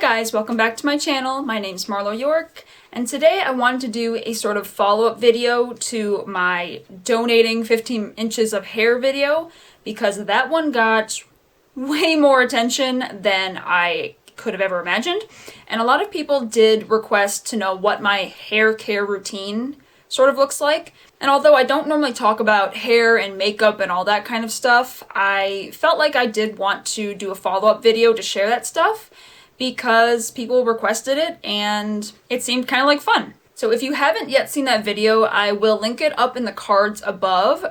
guys, welcome back to my channel. My name's Marlow York, and today I wanted to do a sort of follow-up video to my donating 15 inches of hair video because that one got way more attention than I could have ever imagined. And a lot of people did request to know what my hair care routine sort of looks like. And although I don't normally talk about hair and makeup and all that kind of stuff, I felt like I did want to do a follow-up video to share that stuff because people requested it and it seemed kind of like fun. So if you haven't yet seen that video, I will link it up in the cards above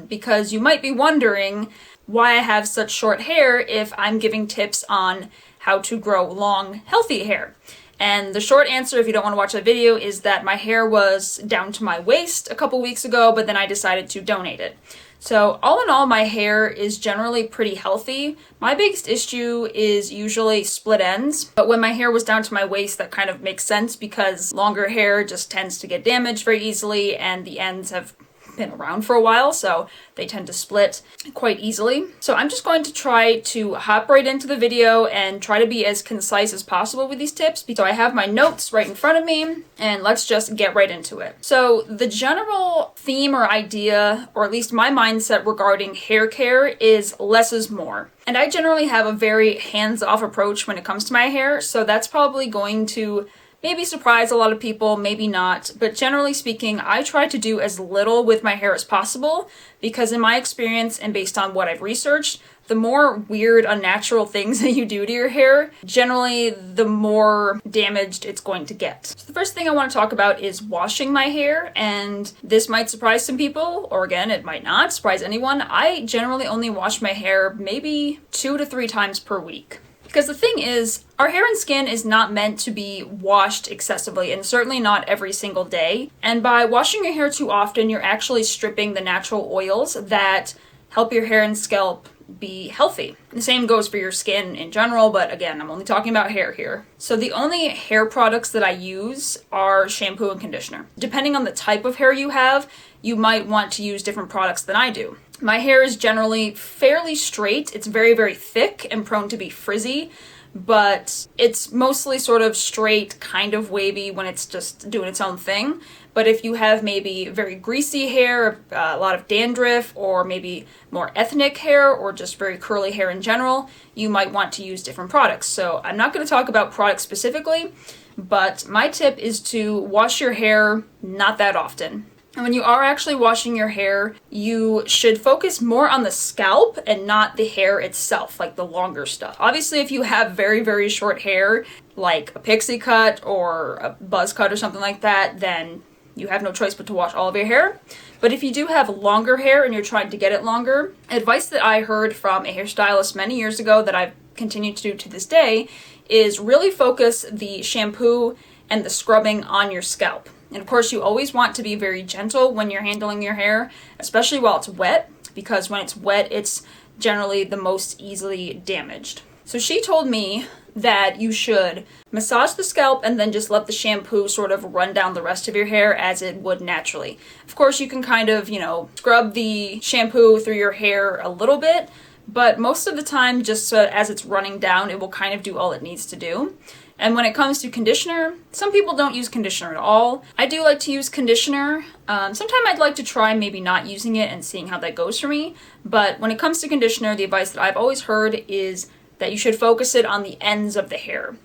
because you might be wondering why I have such short hair if I'm giving tips on how to grow long, healthy hair. And the short answer, if you don't want to watch that video, is that my hair was down to my waist a couple weeks ago, but then I decided to donate it. So all in all, my hair is generally pretty healthy. My biggest issue is usually split ends, but when my hair was down to my waist, that kind of makes sense because longer hair just tends to get damaged very easily, and the ends have been around for a while, so they tend to split quite easily. So I'm just going to try to hop right into the video and try to be as concise as possible with these tips. So I have my notes right in front of me, and let's just get right into it. So the general theme or idea, or at least my mindset regarding hair care, is less is more. And I generally have a very hands-off approach when it comes to my hair, so that's probably going to maybe surprise a lot of people, maybe not, but generally speaking, I try to do as little with my hair as possible because in my experience and based on what I've researched, the more weird, unnatural things that you do to your hair, generally the more damaged it's going to get. So the first thing I want to talk about is washing my hair, and this might surprise some people, or again, it might not surprise anyone. I generally only wash my hair maybe 2 to 3 times per week. Because the thing is, our hair and skin is not meant to be washed excessively, and certainly not every single day. And by washing your hair too often, you're actually stripping the natural oils that help your hair and scalp be healthy. The same goes for your skin in general, but again, I'm only talking about hair here. So the only hair products that I use are shampoo and conditioner. Depending on the type of hair you have, you might want to use different products than I do. My hair is generally fairly straight. It's very, very thick and prone to be frizzy, but it's mostly sort of straight, kind of wavy when it's just doing its own thing. But if you have maybe very greasy hair, a lot of dandruff, or maybe more ethnic hair, or just very curly hair in general, you might want to use different products. So I'm not going to talk about products specifically, but my tip is to wash your hair not that often. And when you are actually washing your hair, you should focus more on the scalp and not the hair itself, like the longer stuff. Obviously, if you have very, very short hair, like a pixie cut or a buzz cut or something like that, then you have no choice but to wash all of your hair. But if you do have longer hair and you're trying to get it longer, advice that I heard from a hairstylist many years ago that I've continued to do to this day is really focus the shampoo and the scrubbing on your scalp. And of course, you always want to be very gentle when you're handling your hair, especially while it's wet, because when it's wet, it's generally the most easily damaged. So she told me that you should massage the scalp and then just let the shampoo sort of run down the rest of your hair as it would naturally. Of course, you can kind of, scrub the shampoo through your hair a little bit, but most of the time, just as it's running down, it will kind of do all it needs to do. And when it comes to conditioner, some people don't use conditioner at all. I do like to use conditioner. Sometimes I'd like to try maybe not using it and seeing how that goes for me. But when it comes to conditioner, the advice that I've always heard is that you should focus it on the ends of the hair.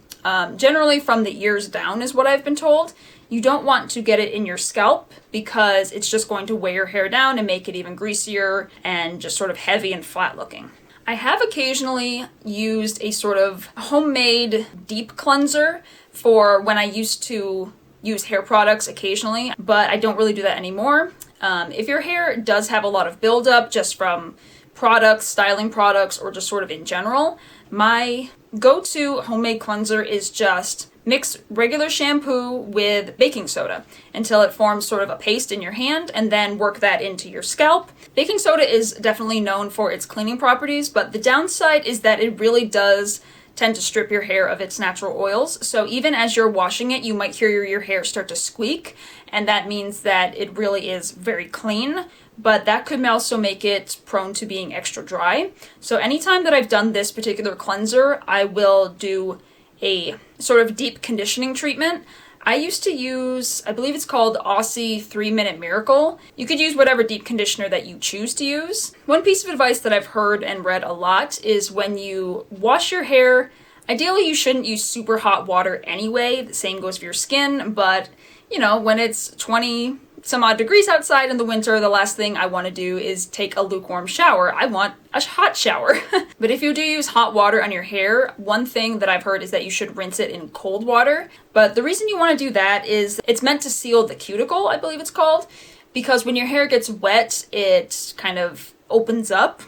Generally from the ears down is what I've been told. You don't want to get it in your scalp because it's just going to weigh your hair down and make it even greasier and just sort of heavy and flat looking. I have occasionally used a sort of homemade deep cleanser for when I used to use hair products occasionally, but I don't really do that anymore. If your hair does have a lot of buildup just from products, styling products, or just sort of in general, my go-to homemade cleanser is just mix regular shampoo with baking soda until it forms sort of a paste in your hand and then work that into your scalp. Baking soda is definitely known for its cleaning properties, but the downside is that it really does tend to strip your hair of its natural oils. So even as you're washing it, you might hear your hair start to squeak, and that means that it really is very clean, but that could also make it prone to being extra dry. So anytime that I've done this particular cleanser, I will do a sort of deep conditioning treatment. I used to use, I believe it's called Aussie 3-Minute Miracle. You could use whatever deep conditioner that you choose to use. One piece of advice that I've heard and read a lot is when you wash your hair, ideally you shouldn't use super hot water anyway. The same goes for your skin, but you know, when it's 20 some odd degrees outside in the winter, the last thing I want to do is take a lukewarm shower. I want a hot shower. But if you do use hot water on your hair, one thing that I've heard is that you should rinse it in cold water. But the reason you want to do that is it's meant to seal the cuticle, I believe it's called, because when your hair gets wet, it kind of opens up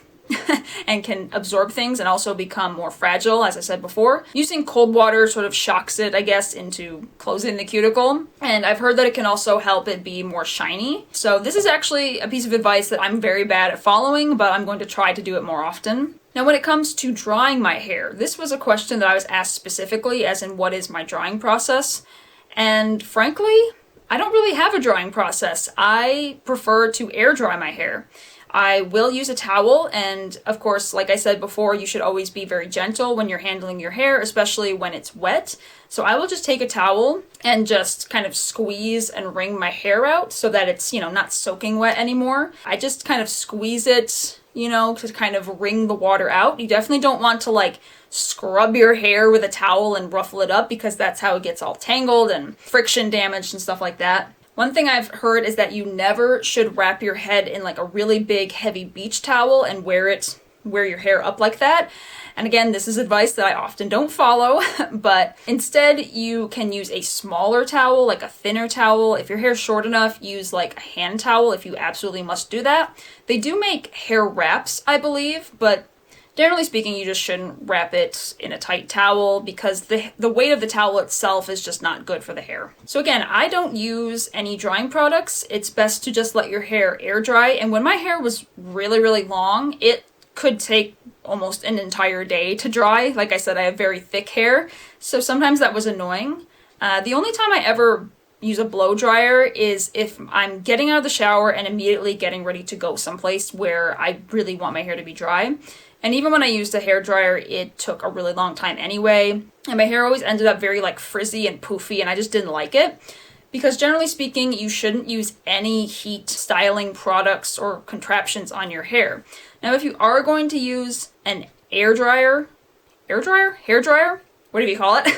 and can absorb things and also become more fragile, as I said before. Using cold water sort of shocks it, I guess, into closing the cuticle. And I've heard that it can also help it be more shiny. So this is actually a piece of advice that I'm very bad at following, but I'm going to try to do it more often. Now, when it comes to drying my hair, this was a question that I was asked specifically, as in what is my drying process? And frankly, I don't really have a drying process. I prefer to air dry my hair. I will use a towel, and of course, like I said before, you should always be very gentle when you're handling your hair, especially when it's wet. So I will just take a towel and just kind of squeeze and wring my hair out so that it's, you know, not soaking wet anymore. I just kind of squeeze it, you know, to kind of wring the water out. You definitely don't want to like scrub your hair with a towel and ruffle it up, because that's how it gets all tangled and friction damaged and stuff like that. One thing I've heard is that you never should wrap your head in like a really big heavy beach towel and wear your hair up like that. And again, this is advice that I often don't follow, but instead you can use a smaller towel, like a thinner towel. If your hair's short enough, use like a hand towel if you absolutely must do that. They do make hair wraps, I believe, but generally speaking, you just shouldn't wrap it in a tight towel because the weight of the towel itself is just not good for the hair. So again, I don't use any drying products. It's best to just let your hair air dry. And when my hair was really, really long, it could take almost an entire day to dry. Like I said, I have very thick hair, so sometimes that was annoying. The only time I ever use a blow dryer is if I'm getting out of the shower and immediately getting ready to go someplace where I really want my hair to be dry. And even when I used a hair dryer, it took a really long time anyway. And my hair always ended up very like frizzy and poofy, and I just didn't like it. Because generally speaking, you shouldn't use any heat styling products or contraptions on your hair. Now, if you are going to use an hair dryer, whatever you call it,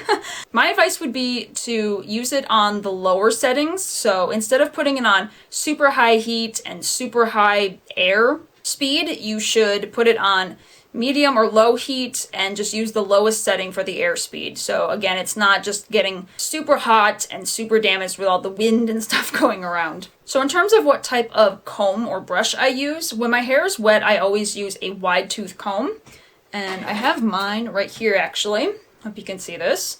my advice would be to use it on the lower settings. So instead of putting it on super high heat and super high air speed, you should put it on medium or low heat and just use the lowest setting for the air speed. So again, it's not just getting super hot and super damaged with all the wind and stuff going around. So in terms of what type of comb or brush I use, when my hair is wet, I always use a wide tooth comb. And I have mine right here actually. Hope you can see this.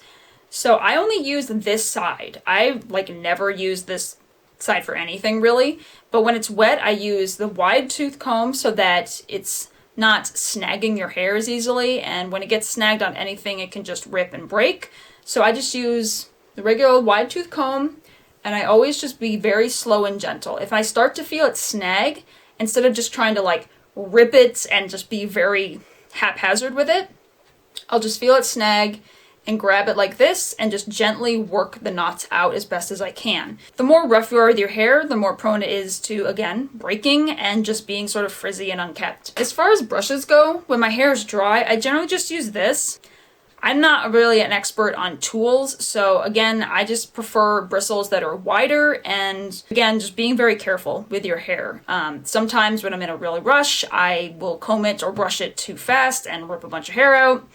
So I only use this side. I like never use this side for anything really. But when it's wet, I use the wide tooth comb so that it's not snagging your hair as easily, and when it gets snagged on anything, it can just rip and break. So I just use the regular wide tooth comb, and I always just be very slow and gentle. If I start to feel it snag, instead of just trying to like rip it and just be very haphazard with it, I'll just feel it snag and grab it like this and just gently work the knots out as best as I can. The more rough you are with your hair, the more prone it is to, again, breaking and just being sort of frizzy and unkept. As far as brushes go, when my hair is dry, I generally just use this. I'm not really an expert on tools, so again, I just prefer bristles that are wider, and again, just being very careful with your hair. Sometimes when I'm in a really rush, I will comb it or brush it too fast and rip a bunch of hair out.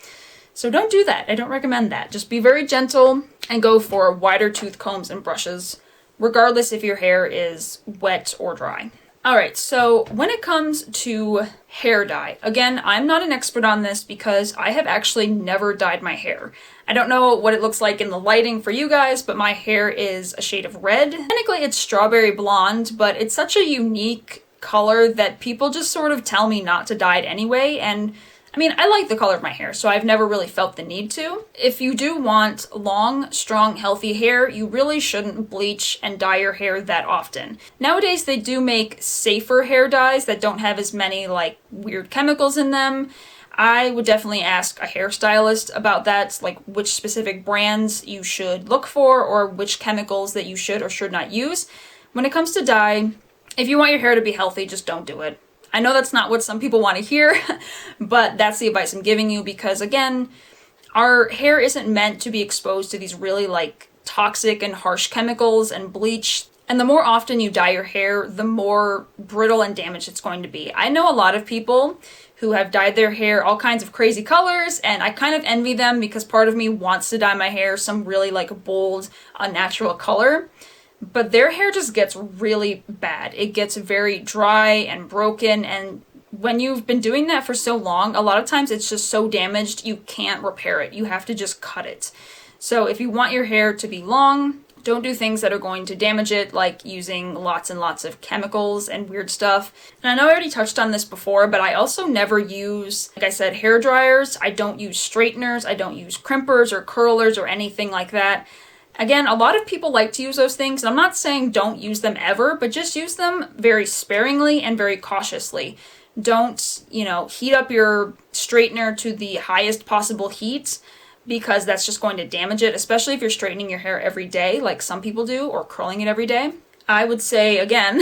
So don't do that. I don't recommend that. Just be very gentle and go for wider tooth combs and brushes, regardless if your hair is wet or dry. Alright, so when it comes to hair dye, again, I'm not an expert on this because I have actually never dyed my hair. I don't know what it looks like in the lighting for you guys, but my hair is a shade of red. Technically it's strawberry blonde, but it's such a unique color that people just sort of tell me not to dye it anyway, and I mean, I like the color of my hair, so I've never really felt the need to. If you do want long, strong, healthy hair, you really shouldn't bleach and dye your hair that often. Nowadays, they do make safer hair dyes that don't have as many, like, weird chemicals in them. I would definitely ask a hairstylist about that, like which specific brands you should look for or which chemicals that you should or should not use. When it comes to dye, if you want your hair to be healthy, just don't do it. I know that's not what some people want to hear, but that's the advice I'm giving you because, again, our hair isn't meant to be exposed to these really like toxic and harsh chemicals and bleach. And the more often you dye your hair, the more brittle and damaged it's going to be. I know a lot of people who have dyed their hair all kinds of crazy colors, and I kind of envy them because part of me wants to dye my hair some really like bold, unnatural color. But their hair just gets really bad. It gets very dry and broken, and when you've been doing that for so long, a lot of times it's just so damaged you can't repair it. You have to just cut it. So if you want your hair to be long, don't do things that are going to damage it, like using lots and lots of chemicals and weird stuff. And I know I already touched on this before, but I also never use, like I said, hair dryers. I don't use straighteners. I don't use crimpers or curlers or anything like that. Again, a lot of people like to use those things, and I'm not saying don't use them ever, but just use them very sparingly and very cautiously. Don't, heat up your straightener to the highest possible heat because that's just going to damage it, especially if you're straightening your hair every day, like some people do, or curling it every day. I would say, again,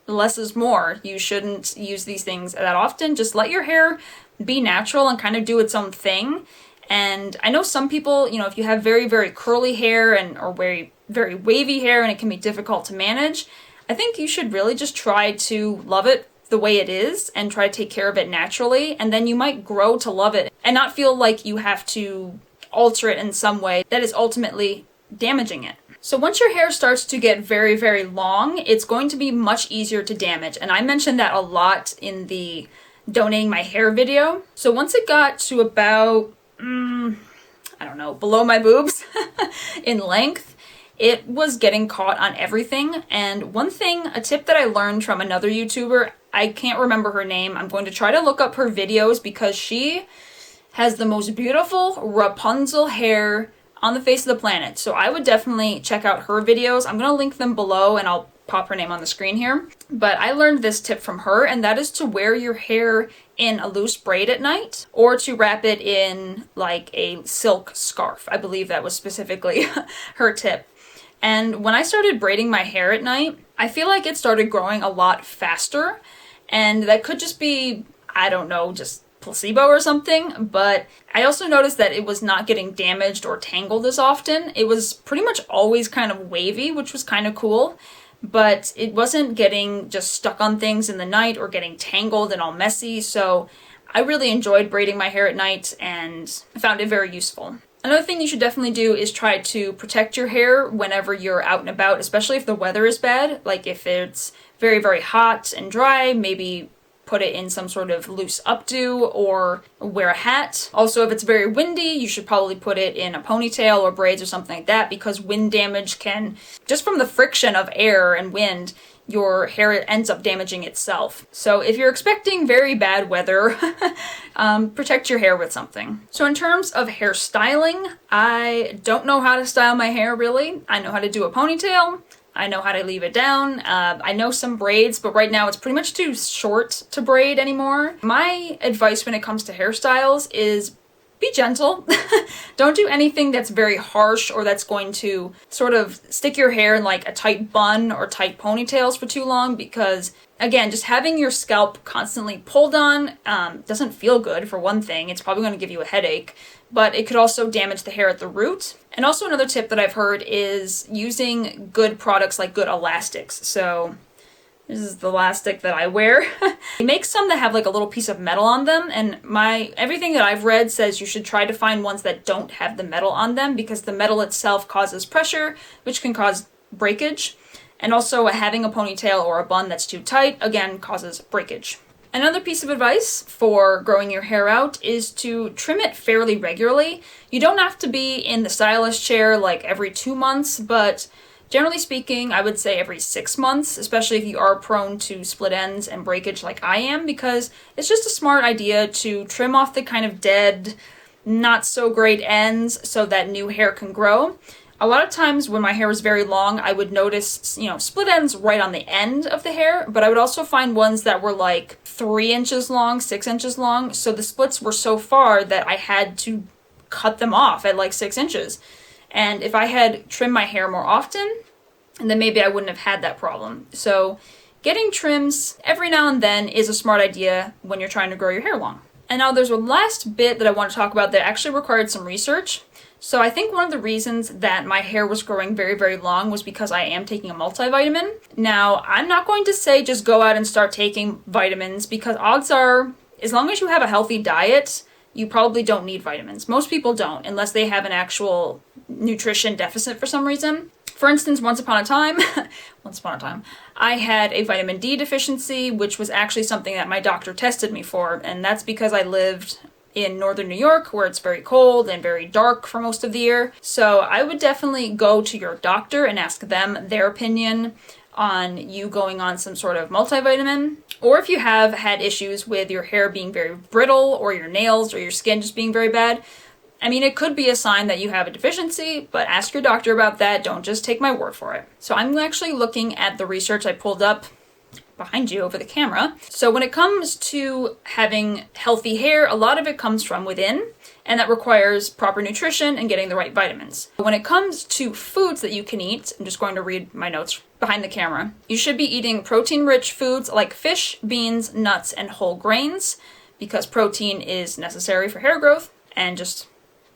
less is more. You shouldn't use these things that often. Just let your hair be natural and kind of do its own thing. And I know some people, if you have very, very curly hair or very, very wavy hair and it can be difficult to manage, I think you should really just try to love it the way it is and try to take care of it naturally. And then you might grow to love it and not feel like you have to alter it in some way that is ultimately damaging it. So once your hair starts to get very, very long, it's going to be much easier to damage. And I mentioned that a lot in the donating my hair video. So once it got to about below my boobs in length, it was getting caught on everything. And a tip that I learned from another YouTuber, I can't remember her name. I'm going to try to look up her videos because she has the most beautiful Rapunzel hair on the face of the planet. So I would definitely check out her videos. I'm going to link them below and I'll pop her name on the screen here. But I learned this tip from her, and that is to wear your hair in a loose braid at night or to wrap it in like a silk scarf. I believe that was specifically her tip. And when I started braiding my hair at night, I feel like it started growing a lot faster. And that could just be, just placebo or something, but I also noticed that it was not getting damaged or tangled as often. It was pretty much always kind of wavy, which was kind of cool, but it wasn't getting just stuck on things in the night or getting tangled and all messy, so I really enjoyed braiding my hair at night and I found it very useful. Another thing you should definitely do is try to protect your hair whenever you're out and about, especially if the weather is bad. Like if it's very, very hot and dry, maybe put it in some sort of loose updo or wear a hat. Also, if it's very windy, you should probably put it in a ponytail or braids or something like that because wind damage can, just from the friction of air and wind, your hair ends up damaging itself. So if you're expecting very bad weather, protect your hair with something. So in terms of hairstyling, I don't know how to style my hair really. I know how to do a ponytail. I know how to leave it down. I know some braids, but right now it's pretty much too short to braid anymore. My advice when it comes to hairstyles is be gentle. Don't do anything that's very harsh or that's going to sort of stick your hair in like a tight bun or tight ponytails for too long because, again, just having your scalp constantly pulled on doesn't feel good for one thing. It's probably going to give you a headache, but it could also damage the hair at the root. And also another tip that I've heard is using good products like good elastics. So this is the elastic that I wear. They make some that have like a little piece of metal on them, and everything that I've read says you should try to find ones that don't have the metal on them because the metal itself causes pressure, which can cause breakage. And also having a ponytail or a bun that's too tight, again, causes breakage. Another piece of advice for growing your hair out is to trim it fairly regularly. You don't have to be in the stylist chair like every 2 months, but generally speaking, I would say every 6 months, especially if you are prone to split ends and breakage like I am, because it's just a smart idea to trim off the kind of dead, not so great ends so that new hair can grow. A lot of times when my hair was very long, I would notice, split ends right on the end of the hair, but I would also find ones that were like 3 inches long, 6 inches long, so the splits were so far that I had to cut them off at like 6 inches. And if I had trimmed my hair more often, then maybe I wouldn't have had that problem. So getting trims every now and then is a smart idea when you're trying to grow your hair long. And now there's a last bit that I want to talk about that actually required some research. So I think one of the reasons that my hair was growing very, very long was because I am taking a multivitamin. Now, I'm not going to say just go out and start taking vitamins, because odds are, as long as you have a healthy diet, you probably don't need vitamins. Most people don't, unless they have an actual nutrition deficit for some reason. For instance, once upon a time, I had a vitamin D deficiency, which was actually something that my doctor tested me for, and that's because I lived in northern New York, where it's very cold and very dark for most of the year. So I would definitely go to your doctor and ask them their opinion on you going on some sort of multivitamin. Or if you have had issues with your hair being very brittle, or your nails or your skin just being very bad, I mean, it could be a sign that you have a deficiency, but ask your doctor about that. Don't just take my word for it. So I'm actually looking at the research I pulled up behind you over the camera. So when it comes to having healthy hair, a lot of it comes from within, and that requires proper nutrition and getting the right vitamins. When it comes to foods that you can eat, I'm just going to read my notes behind the camera. You should be eating protein-rich foods like fish, beans, nuts, and whole grains, because protein is necessary for hair growth and just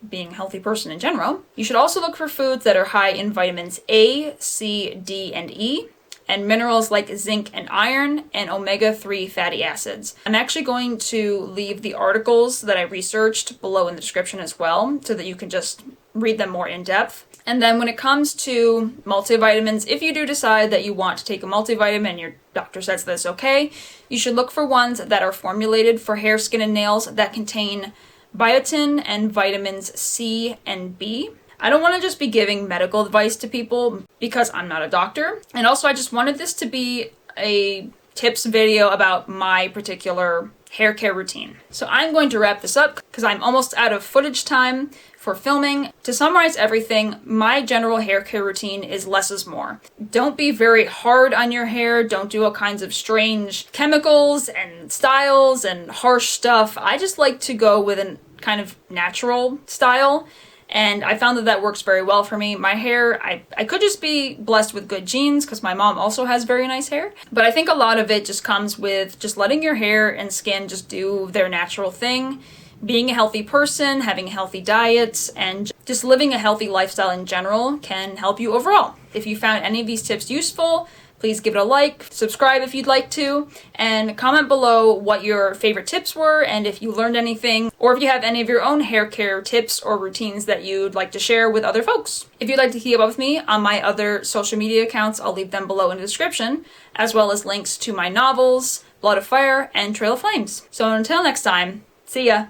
being a healthy person in general. You should also look for foods that are high in vitamins A, C, D, and E, and minerals like zinc and iron, and omega-3 fatty acids. I'm actually going to leave the articles that I researched below in the description as well, so that you can just read them more in depth. And then when it comes to multivitamins, if you do decide that you want to take a multivitamin and your doctor says that's okay, you should look for ones that are formulated for hair, skin, and nails that contain biotin and vitamins C and B. I don't want to just be giving medical advice to people because I'm not a doctor. And also I just wanted this to be a tips video about my particular hair care routine. So I'm going to wrap this up because I'm almost out of footage time for filming. To summarize everything, my general hair care routine is less is more. Don't be very hard on your hair. Don't do all kinds of strange chemicals and styles and harsh stuff. I just like to go with a kind of natural style. And I found that that works very well for me. My hair, I could just be blessed with good genes because my mom also has very nice hair. But I think a lot of it just comes with just letting your hair and skin just do their natural thing. Being a healthy person, having a healthy diet, and just living a healthy lifestyle in general can help you overall. If you found any of these tips useful, please give it a like, subscribe if you'd like to, and comment below what your favorite tips were and if you learned anything, or if you have any of your own hair care tips or routines that you'd like to share with other folks. If you'd like to keep up with me on my other social media accounts, I'll leave them below in the description, as well as links to my novels, Blood of Fire, and Trail of Flames. So until next time, see ya!